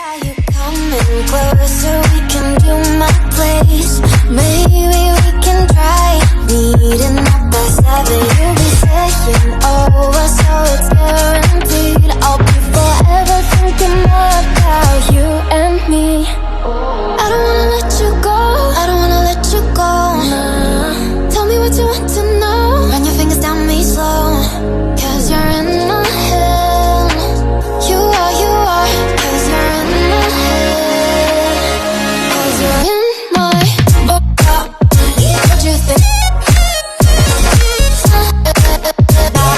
about you coming closer? We can do my place. Maybe we can try meeting up by 7. You'll be saying over, so it's guaranteed. I'll be forever thinking more about you and me. I don't wanna let you go, I don't wanna let you go. Tell me what you want to know. Run your fingers down me slow, 'cause you're in my head. You are, cause you're in my head. 'Cause you're in my what you think?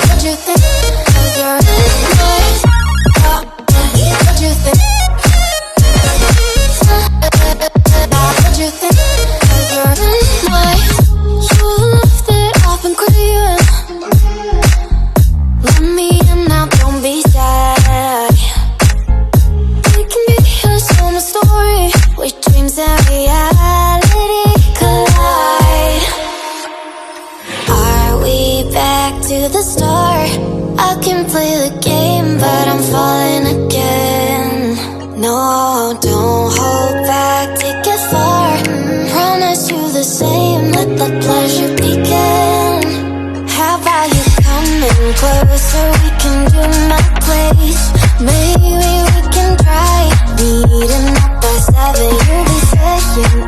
What you think? 'Cause you're in my what you think? What you think? 'Cause you're in my you left it off and craving. Let me in now, don't be shy. We can be a summer story where dreams and reality collide. Are we back to the start? I can play the game, but I'm falling again. No, don't hold back, take it far. Promise you the same, let the pleasure begin. How about you coming closer? We can do my place. Maybe we can try meeting up by 7. You'll be saying